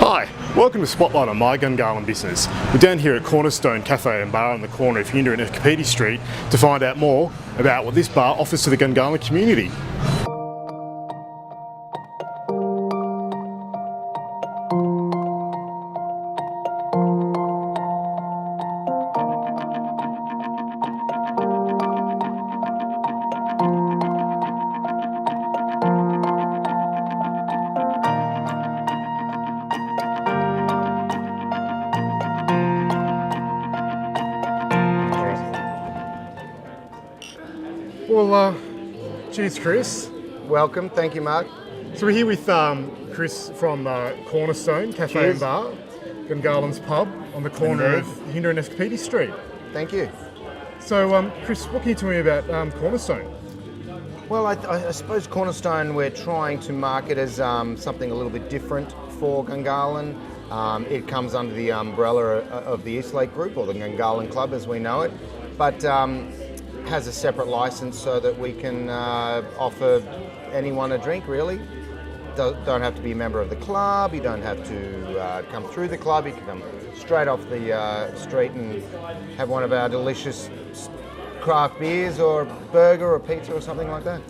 Hi, welcome to Spotlight on my Gungahlin business. We're down here at Cornerstone Cafe and Bar on the corner of Hinder and Escapedi Street to find out more about what this bar offers to the Gungahlin community. Well, cheers, Chris. Welcome, thank you, Mark. So we're here with Chris from Cornerstone Cafe Cheers. and Bar, Gungahlin's pub on the corner of Hinder and Escapedi Street. Thank you. So, Chris, what can you tell me about Cornerstone? Well, I suppose Cornerstone, we're trying to market as something a little bit different for Gungahlin. It comes under the umbrella of the Eastlake Group, or the Gungahlin Club as we know it, but has a separate license so that we can offer anyone a drink, really. Don't have to be a member of the club, you don't have to come through the club, you can come straight off the street and have one of our delicious craft beers or burger or pizza or something like that.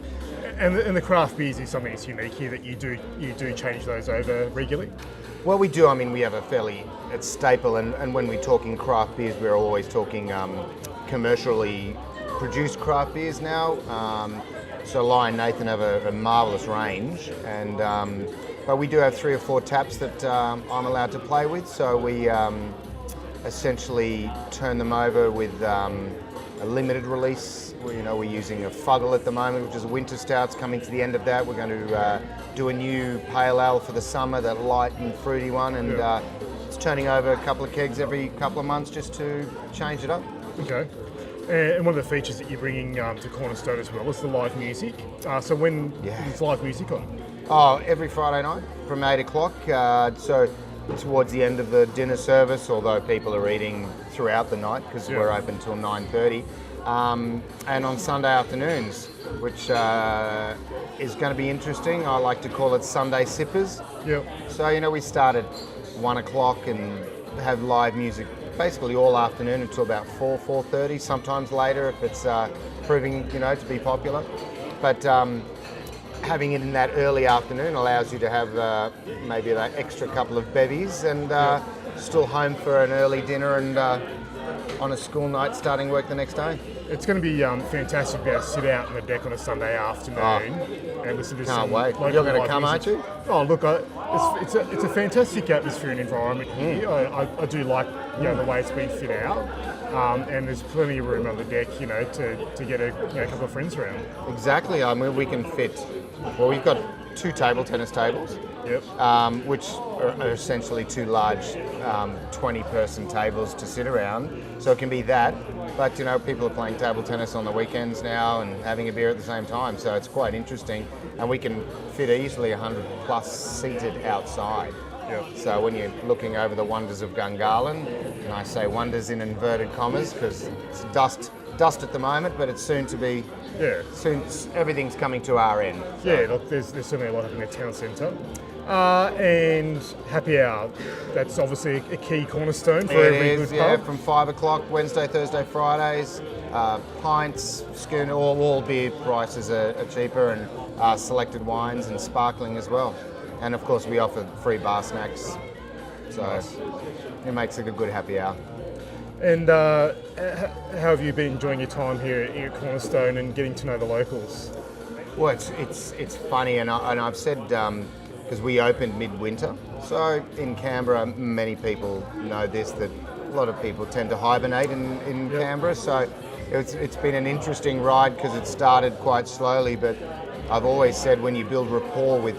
And the craft beers is something that's unique here, that you do change those over regularly? Well, we do. I mean, we have it's staple, and when we're talking craft beers, we're always talking commercially produced craft beers now. So Lie and Nathan have a marvellous range, and but we do have 3 or 4 taps that I'm allowed to play with. So we essentially turn them over with a limited release. We're using a Fuggle at the moment, which is a winter stout. It's coming to the end of that. We're going to do a new pale ale for the summer, that light and fruity one, and it's turning over a couple of kegs every couple of months just to change it up. Okay. And one of the features that you're bringing to Cornerstone as well is the live music. So when is live music on? Oh, every Friday night from 8 o'clock. So towards the end of the dinner service, although people are eating throughout the night because we're open till 9:30. And on Sunday afternoons, which is going to be interesting. I like to call it Sunday Sippers. Yep. So, we start at 1 o'clock and have live music basically all afternoon until about 4:30, sometimes later if it's proving, to be popular. But having it in that early afternoon allows you to have maybe that extra couple of bevies and still home for an early dinner and on a school night starting work the next day. It's going to be fantastic to be able to sit out on the deck on a Sunday afternoon and listen to some wait. local You're going to live come, music. aren't you? Oh, look, it's a fantastic atmosphere and environment here. I do like the way it's been fit out, and there's plenty of room on the deck, to get a couple of friends around. Exactly. I mean, we can fit. Well, we've got 2 table tennis tables. Yep. Which are essentially 2 large 20-person tables to sit around. So it can be that, but people are playing table tennis on the weekends now and having a beer at the same time. So it's quite interesting, and we can fit easily 100 plus seated outside. Yep. So when you're looking over the wonders of Gungahlin, and I say wonders in inverted commas because it's dust at the moment, but it's soon to be. Yeah. Soon everything's coming to our end. So. Yeah, look, there's certainly a lot in the town centre. And happy hour, that's obviously a key cornerstone for every good pub. From 5 o'clock, Wednesday, Thursday, Fridays. Pints, schooner, all beer prices are cheaper, and selected wines and sparkling as well. And of course we offer free bar snacks, so it makes it a good happy hour. And how have you been enjoying your time here at Cornerstone and getting to know the locals? Well, it's funny, and I've said, because we opened midwinter, so in Canberra, many people know this, that a lot of people tend to hibernate in Canberra, so it's been an interesting ride because it started quite slowly, but I've always said when you build rapport with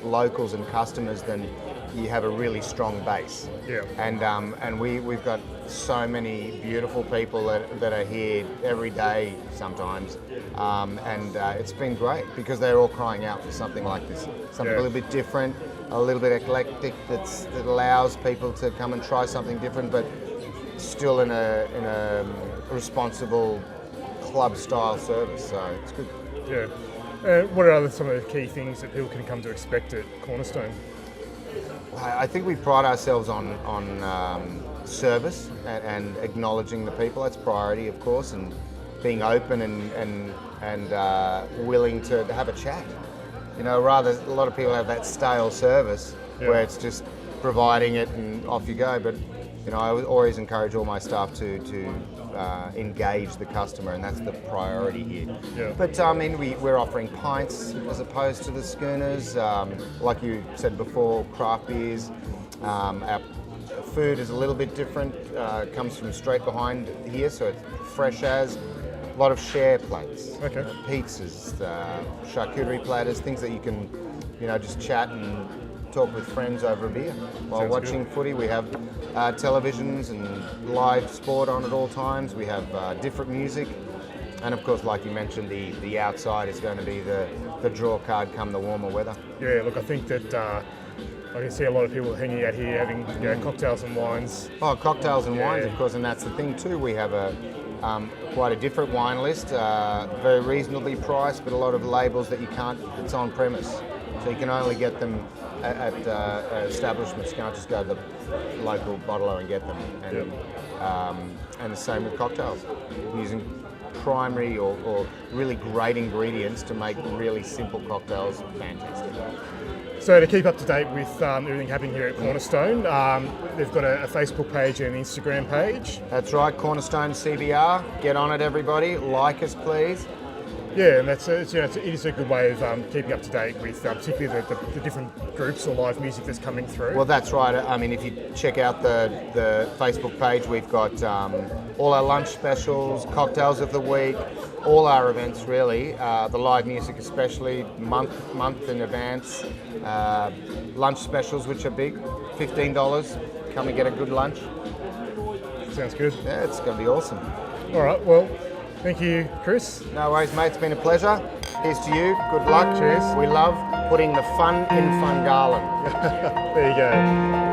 locals and customers, then you have a really strong base. Yeah. And we've got so many beautiful people that are here every day sometimes, and it's been great because they're all crying out for something like this, something a little bit different, a little bit eclectic, that allows people to come and try something different, but still in a responsible club style service. So it's good. Yeah. What are some of the key things that people can come to expect at Cornerstone? I think we pride ourselves on service and acknowledging the people. That's priority, of course, and being open and willing to have a chat. You know, rather a lot of people have that stale service where it's just providing it and off you go. But you know, I always encourage all my staff to engage the customer, and that's the priority here. Yeah. But I mean, we're offering pints as opposed to the schooners. Like you said before, craft beers. Our food is a little bit different. Comes from straight behind here, so it's fresh as. A lot of share plates, Okay. Pizzas, charcuterie platters, things that you can, you know, just chat and talk with friends over a beer while Sounds watching footy. We have televisions and live sport on at all times. We have different music, and of course, like you mentioned, the outside is going to be the draw card come the warmer weather. Yeah, look, I think that I can see a lot of people hanging out here having cocktails and wines. Oh, cocktails and wines, Yeah. of course, and that's the thing too. We have quite a different wine list, very reasonably priced, but a lot of labels that you can't. It's on premise, so you can only get them at establishments. You can't just go to the local bottler and get them. And the same with cocktails, using primary or really great ingredients to make really simple cocktails fantastic. So to keep up to date with everything happening here at Cornerstone, they've got a Facebook page and an Instagram page. That's right, Cornerstone CBR. Get on it, everybody. Like us, please. Yeah, and it is a good way of keeping up to date with particularly the different groups or live music that's coming through. Well, that's right. I mean, if you check out the Facebook page, we've got all our lunch specials, cocktails of the week, all our events really, the live music especially, month in advance. Lunch specials, which are big, $15. Come and get a good lunch. Sounds good. Yeah, it's going to be awesome. All right, well, thank you, Chris. No worries, mate. It's been a pleasure. Here's to you. Good luck. Cheers. We love putting the fun in Fun Garland. There you go.